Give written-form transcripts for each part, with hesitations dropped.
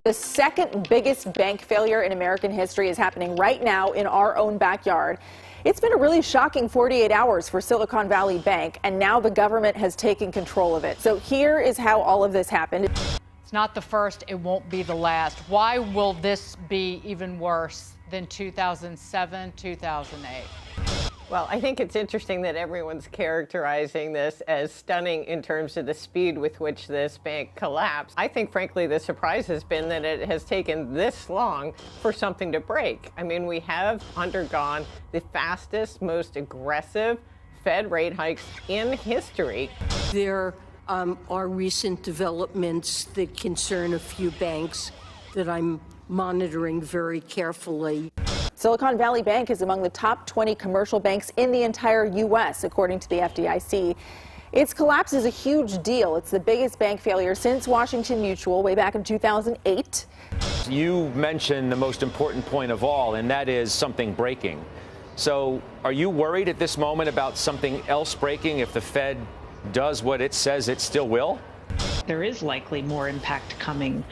The second biggest bank failure in American history is happening right now in our own backyard. It's been a really shocking 48 hours for Silicon Valley Bank, and now the government has taken control of it. So here is how all of this happened. It's not the first, it won't be the last. Why will this be even worse than 2007, 2008? Well, I think it's interesting that everyone's characterizing this as stunning in terms of the speed with which this bank collapsed. I think, frankly, the surprise has been that it has taken this long for something to break. I mean, we have undergone the fastest, most aggressive Fed rate hikes in history. There are recent developments that concern a few banks that I'm monitoring very carefully. Silicon Valley Bank is among the top 20 commercial banks in the entire U.S., according to the FDIC. Its collapse is a huge deal. It's the biggest bank failure since Washington Mutual way back in 2008. You mentioned the most important point of all, and that is something breaking. So are you worried at this moment about something else breaking if the Fed does what it says it still will? There is likely more impact coming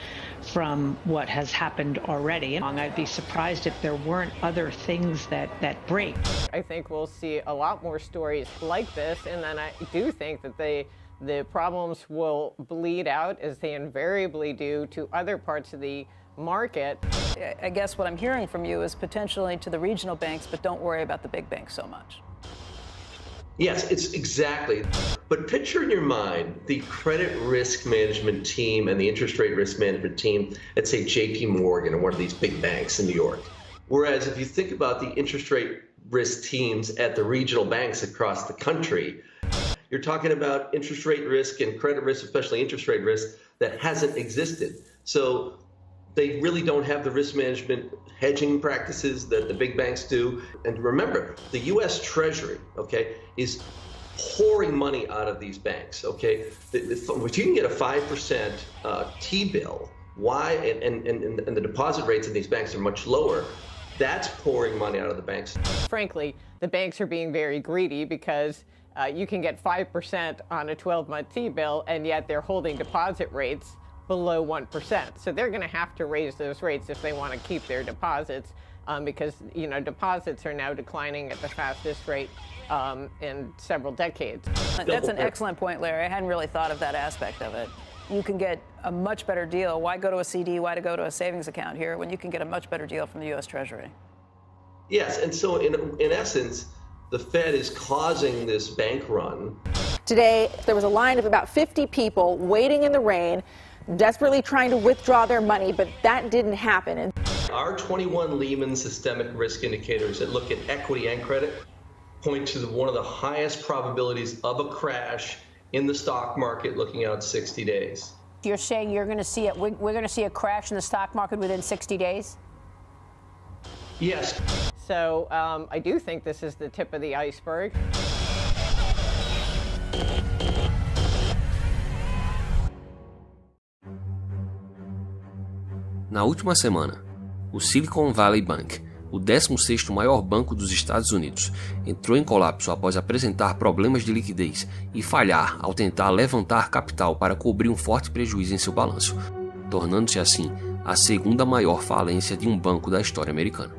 from what has happened already. I'd be surprised if there weren't other things that break. I think we'll see a lot more stories like this, and then I do think that the problems will bleed out, as they invariably do, to other parts of the market. I guess what I'm hearing from you is potentially to the regional banks, but don't worry about the big banks so much. Yes, it's exactly. But picture in your mind the credit risk management team and the interest rate risk management team at, say, JP Morgan or one of these big banks in New York. Whereas if you think about the interest rate risk teams at the regional banks across the country, you're talking about interest rate risk and credit risk, especially interest rate risk, that hasn't existed. So they really don't have the risk management hedging practices that the big banks do. And remember, the U.S. Treasury, okay, is pouring money out of these banks, okay? If you can get a 5% T-bill, why, and the deposit rates in these banks are much lower, that's pouring money out of the banks. Frankly, the banks are being very greedy because you can get 5% on a 12-month T-bill, and yet they're holding deposit rates below 1%. So they're going to have to raise those rates if they want to keep their deposits, because deposits are now declining at the fastest rate in several decades. That's an excellent point, Larry. I hadn't really thought of that aspect of it. You can get a much better deal. Why go to a CD? Why to go to a savings account here when you can get a much better deal from the U.S. Treasury? Yes, and so in essence, the Fed is causing this bank run. Today, there was a line of about 50 people waiting in the rain, desperately trying to withdraw their money, but that didn't happen. And our 21 Lehman systemic risk indicators that look at equity and credit point to one of the highest probabilities of a crash in the stock market looking out 60 days. You're saying you're going to see it. We're going to see a crash in the stock market within 60 days? Yes. So I do think this is the tip of the iceberg. Na última semana, o Silicon Valley Bank, o 16º maior banco dos Estados Unidos, entrou em colapso após apresentar problemas de liquidez e falhar ao tentar levantar capital para cobrir um forte prejuízo em seu balanço, tornando-se assim a segunda maior falência de um banco da história americana.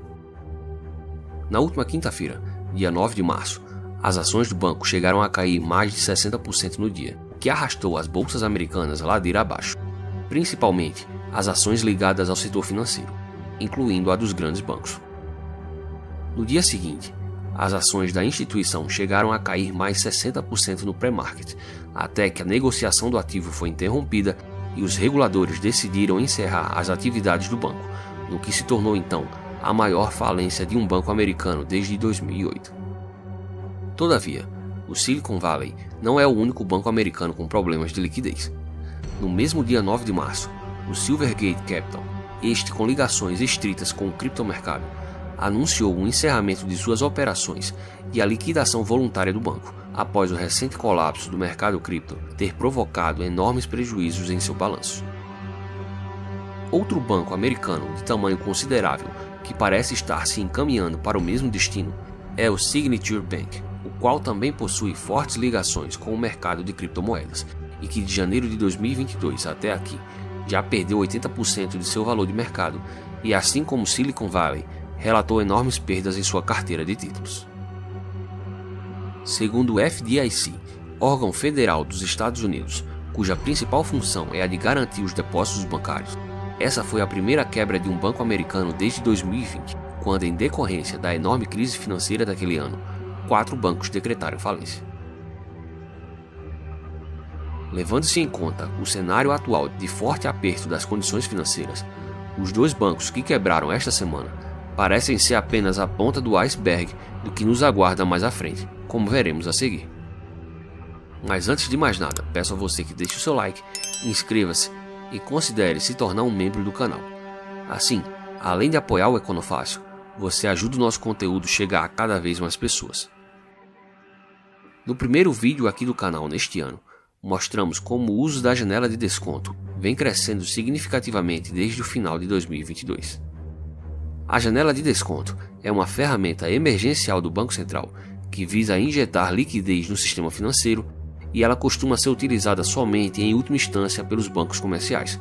Na última quinta-feira, dia 9 de março, as ações do banco chegaram a cair mais de 60% no dia, o que arrastou as bolsas americanas ladeira abaixo, principalmente as ações ligadas ao setor financeiro, incluindo a dos grandes bancos. No dia seguinte, as ações da instituição chegaram a cair mais 60% no pré-market, até que a negociação do ativo foi interrompida e os reguladores decidiram encerrar as atividades do banco, no que se tornou então a maior falência de um banco americano desde 2008. Todavia, o Silicon Valley não é o único banco americano com problemas de liquidez. No mesmo dia 9 de março, o Silvergate Capital, este com ligações estritas com o criptomercado, anunciou o encerramento de suas operações e a liquidação voluntária do banco, após o recente colapso do mercado cripto ter provocado enormes prejuízos em seu balanço. Outro banco americano de tamanho considerável que parece estar se encaminhando para o mesmo destino é o Signature Bank, o qual também possui fortes ligações com o mercado de criptomoedas e que de janeiro de 2022 até aqui já perdeu 80% de seu valor de mercado e, assim como Silicon Valley, relatou enormes perdas em sua carteira de títulos. Segundo o FDIC, órgão federal dos Estados Unidos, cuja principal função é a de garantir os depósitos bancários, essa foi a primeira quebra de um banco americano desde 2020, quando, em decorrência da enorme crise financeira daquele ano, 4 bancos decretaram falência. Levando-se em conta o cenário atual de forte aperto das condições financeiras, os 2 bancos que quebraram esta semana parecem ser apenas a ponta do iceberg do que nos aguarda mais à frente, como veremos a seguir. Mas antes de mais nada, peço a você que deixe o seu like, inscreva-se e considere se tornar um membro do canal. Assim, além de apoiar o Econofácil, você ajuda o nosso conteúdo a chegar a cada vez mais pessoas. No primeiro vídeo aqui do canal neste ano, mostramos como o uso da janela de desconto vem crescendo significativamente desde o final de 2022. A janela de desconto é uma ferramenta emergencial do Banco Central que visa injetar liquidez no sistema financeiro, e ela costuma ser utilizada somente em última instância pelos bancos comerciais,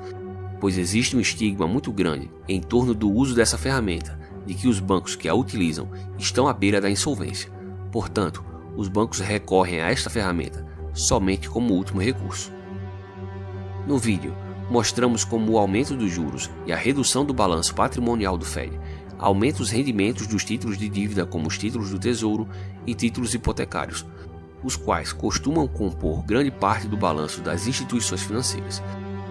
pois existe um estigma muito grande em torno do uso dessa ferramenta, de que os bancos que a utilizam estão à beira da insolvência. Portanto, os bancos recorrem a esta ferramenta somente como último recurso. No vídeo, mostramos como o aumento dos juros e a redução do balanço patrimonial do Fed aumenta os rendimentos dos títulos de dívida, como os títulos do Tesouro e títulos hipotecários, os quais costumam compor grande parte do balanço das instituições financeiras.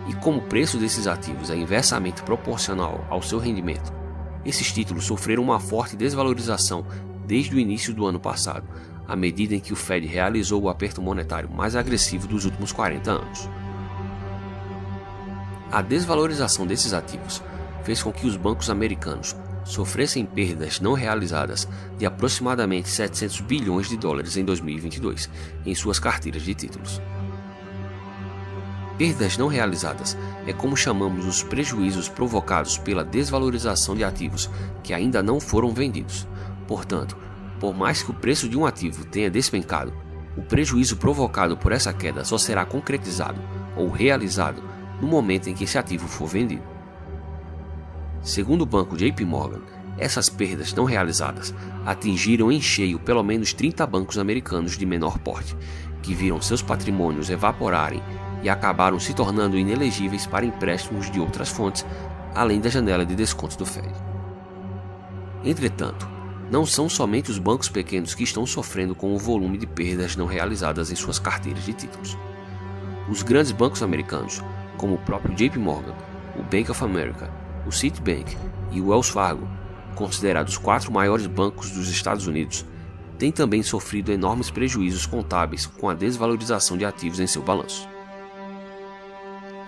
E como o preço desses ativos é inversamente proporcional ao seu rendimento, esses títulos sofreram uma forte desvalorização desde o início do ano passado, à medida em que o Fed realizou o aperto monetário mais agressivo dos últimos 40 anos. A desvalorização desses ativos fez com que os bancos americanos sofressem perdas não realizadas de aproximadamente 700 bilhões de dólares em 2022 em suas carteiras de títulos. Perdas não realizadas é como chamamos os prejuízos provocados pela desvalorização de ativos que ainda não foram vendidos. Portanto, por mais que o preço de um ativo tenha despencado, o prejuízo provocado por essa queda só será concretizado ou realizado no momento em que esse ativo for vendido. Segundo o banco JP Morgan, essas perdas não realizadas atingiram em cheio pelo menos 30 bancos americanos de menor porte, que viram seus patrimônios evaporarem e acabaram se tornando inelegíveis para empréstimos de outras fontes, além da janela de desconto do Fed. Entretanto, não são somente os bancos pequenos que estão sofrendo com o volume de perdas não realizadas em suas carteiras de títulos. Os grandes bancos americanos, como o próprio JP Morgan, o Bank of America, o Citibank e o Wells Fargo, considerados os 4 maiores bancos dos Estados Unidos, têm também sofrido enormes prejuízos contábeis com a desvalorização de ativos em seu balanço.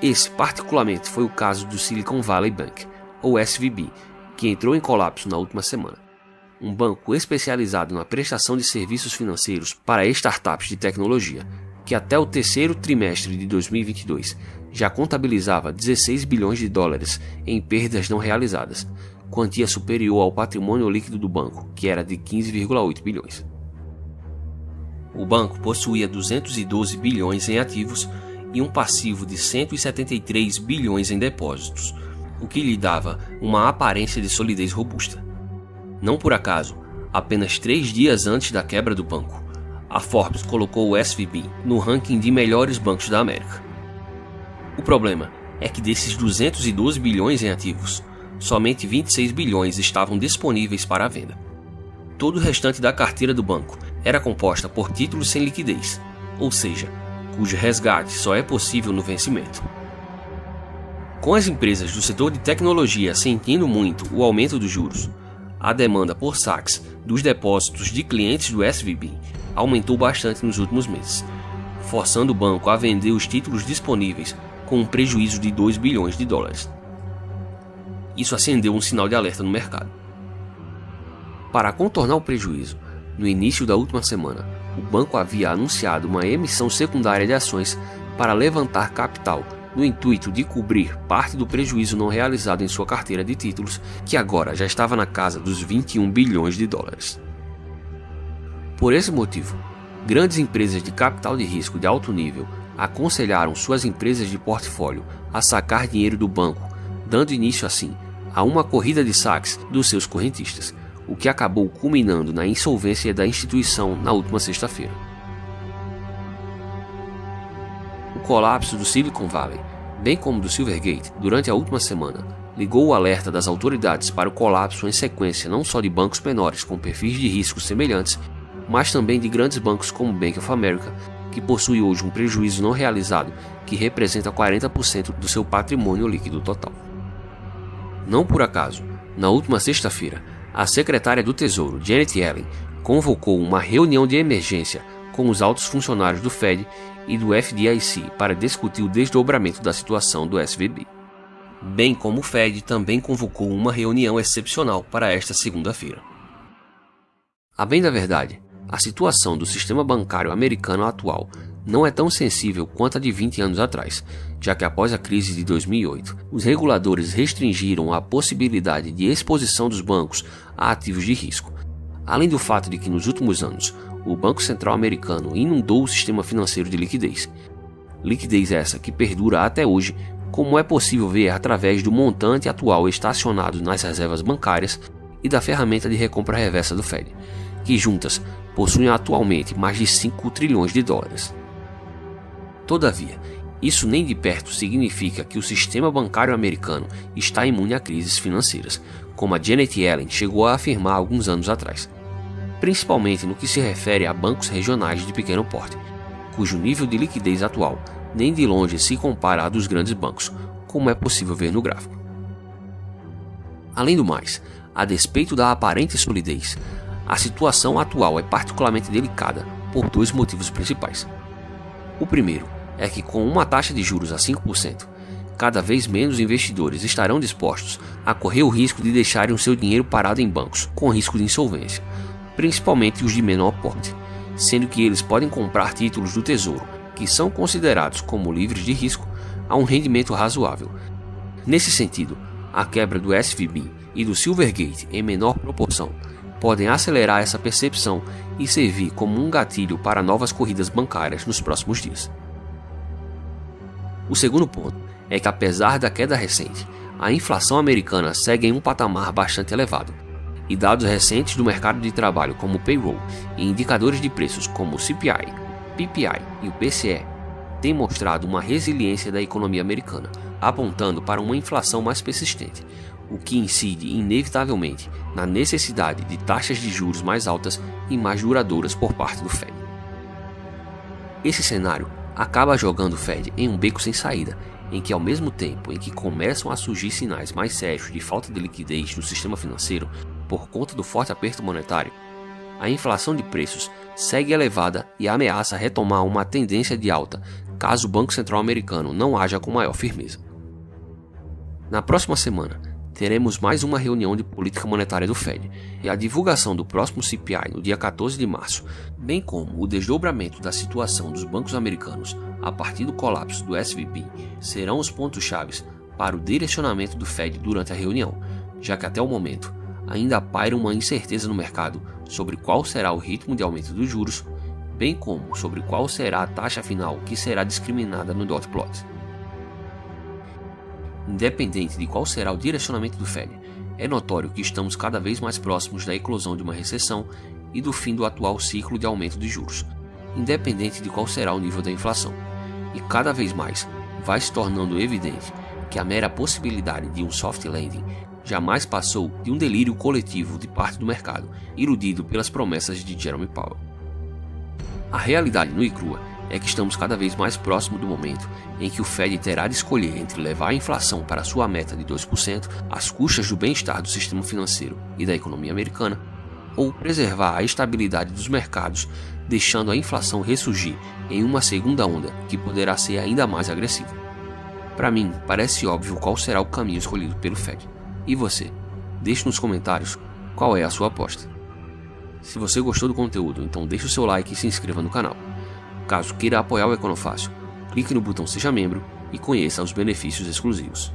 Esse particularmente foi o caso do Silicon Valley Bank, ou SVB, que entrou em colapso na última semana. Um banco especializado na prestação de serviços financeiros para startups de tecnologia, que até o terceiro trimestre de 2022 já contabilizava 16 bilhões de dólares em perdas não realizadas, quantia superior ao patrimônio líquido do banco, que era de 15,8 bilhões. O banco possuía 212 bilhões em ativos e um passivo de 173 bilhões em depósitos, o que lhe dava uma aparência de solidez robusta. Não por acaso, apenas 3 dias antes da quebra do banco, a Forbes colocou o SVB no ranking de melhores bancos da América. O problema é que desses 212 bilhões em ativos, somente 26 bilhões estavam disponíveis para a venda. Todo o restante da carteira do banco era composta por títulos sem liquidez, ou seja, cujo resgate só é possível no vencimento. Com as empresas do setor de tecnologia sentindo muito o aumento dos juros, a demanda por saques dos depósitos de clientes do SVB aumentou bastante nos últimos meses, forçando o banco a vender os títulos disponíveis com um prejuízo de 2 bilhões de dólares. Isso acendeu um sinal de alerta no mercado. Para contornar o prejuízo, no início da última semana, o banco havia anunciado uma emissão secundária de ações para levantar capital no intuito de cobrir parte do prejuízo não realizado em sua carteira de títulos, que agora já estava na casa dos 21 bilhões de dólares. Por esse motivo, grandes empresas de capital de risco de alto nível aconselharam suas empresas de portfólio a sacar dinheiro do banco, dando início assim a uma corrida de saques dos seus correntistas, o que acabou culminando na insolvência da instituição na última sexta-feira. O colapso do Silicon Valley, bem como do Silvergate, durante a última semana, ligou o alerta das autoridades para o colapso em sequência não só de bancos menores com perfis de risco semelhantes, mas também de grandes bancos como Bank of America, que possui hoje um prejuízo não realizado que representa 40% do seu patrimônio líquido total. Não por acaso, na última sexta-feira, a secretária do Tesouro, Janet Yellen, convocou uma reunião de emergência com os altos funcionários do Fed e do FDIC para discutir o desdobramento da situação do SVB. Bem como o Fed também convocou uma reunião excepcional para esta segunda-feira. A bem da verdade, a situação do sistema bancário americano atual não é tão sensível quanto a de 20 anos atrás, já que após a crise de 2008, os reguladores restringiram a possibilidade de exposição dos bancos a ativos de risco, além do fato de que nos últimos anos o Banco Central americano inundou o sistema financeiro de liquidez. Liquidez essa que perdura até hoje, como é possível ver através do montante atual estacionado nas reservas bancárias e da ferramenta de recompra reversa do Fed, que juntas possuem atualmente mais de 5 trilhões de dólares. Todavia, isso nem de perto significa que o sistema bancário americano está imune a crises financeiras, como a Janet Yellen chegou a afirmar alguns anos atrás, principalmente no que se refere a bancos regionais de pequeno porte, cujo nível de liquidez atual nem de longe se compara à dos grandes bancos, como é possível ver no gráfico. Além do mais, a despeito da aparente solidez, a situação atual é particularmente delicada por dois motivos principais. O primeiro é que, com uma taxa de juros a 5%, cada vez menos investidores estarão dispostos a correr o risco de deixarem o seu dinheiro parado em bancos com risco de insolvência, principalmente os de menor porte, sendo que eles podem comprar títulos do Tesouro, que são considerados como livres de risco, a um rendimento razoável. Nesse sentido, a quebra do SVB e do Silvergate em menor proporção podem acelerar essa percepção e servir como um gatilho para novas corridas bancárias nos próximos dias. O segundo ponto é que, apesar da queda recente, a inflação americana segue em um patamar bastante elevado, e dados recentes do mercado de trabalho como o payroll e indicadores de preços como o CPI, PPI e o PCE têm mostrado uma resiliência da economia americana, apontando para uma inflação mais persistente, o que incide inevitavelmente na necessidade de taxas de juros mais altas e mais duradouras por parte do Fed. Esse cenário acaba jogando o Fed em um beco sem saída, em que, ao mesmo tempo em que começam a surgir sinais mais sérios de falta de liquidez no sistema financeiro por conta do forte aperto monetário, a inflação de preços segue elevada e ameaça retomar uma tendência de alta caso o Banco Central americano não haja com maior firmeza. Na próxima semana, teremos mais uma reunião de política monetária do Fed e a divulgação do próximo CPI no dia 14 de março, bem como o desdobramento da situação dos bancos americanos a partir do colapso do SVB, serão os pontos-chave para o direcionamento do Fed durante a reunião, já que até o momento ainda paira uma incerteza no mercado sobre qual será o ritmo de aumento dos juros, bem como sobre qual será a taxa final que será discriminada no dot plot. Independente de qual será o direcionamento do Fed, é notório que estamos cada vez mais próximos da eclosão de uma recessão e do fim do atual ciclo de aumento de juros, independente de qual será o nível da inflação, e cada vez mais vai se tornando evidente que a mera possibilidade de um soft landing jamais passou de um delírio coletivo de parte do mercado, iludido pelas promessas de Jerome Powell. A realidade nua e crua é que estamos cada vez mais próximo do momento em que o Fed terá de escolher entre levar a inflação para sua meta de 2% às custas do bem-estar do sistema financeiro e da economia americana, ou preservar a estabilidade dos mercados, deixando a inflação ressurgir em uma segunda onda que poderá ser ainda mais agressiva. Para mim, parece óbvio qual será o caminho escolhido pelo Fed. E você? Deixe nos comentários qual é a sua aposta. Se você gostou do conteúdo, então deixe o seu like e se inscreva no canal. Caso queira apoiar o Econofácil, clique no botão Seja Membro e conheça os benefícios exclusivos.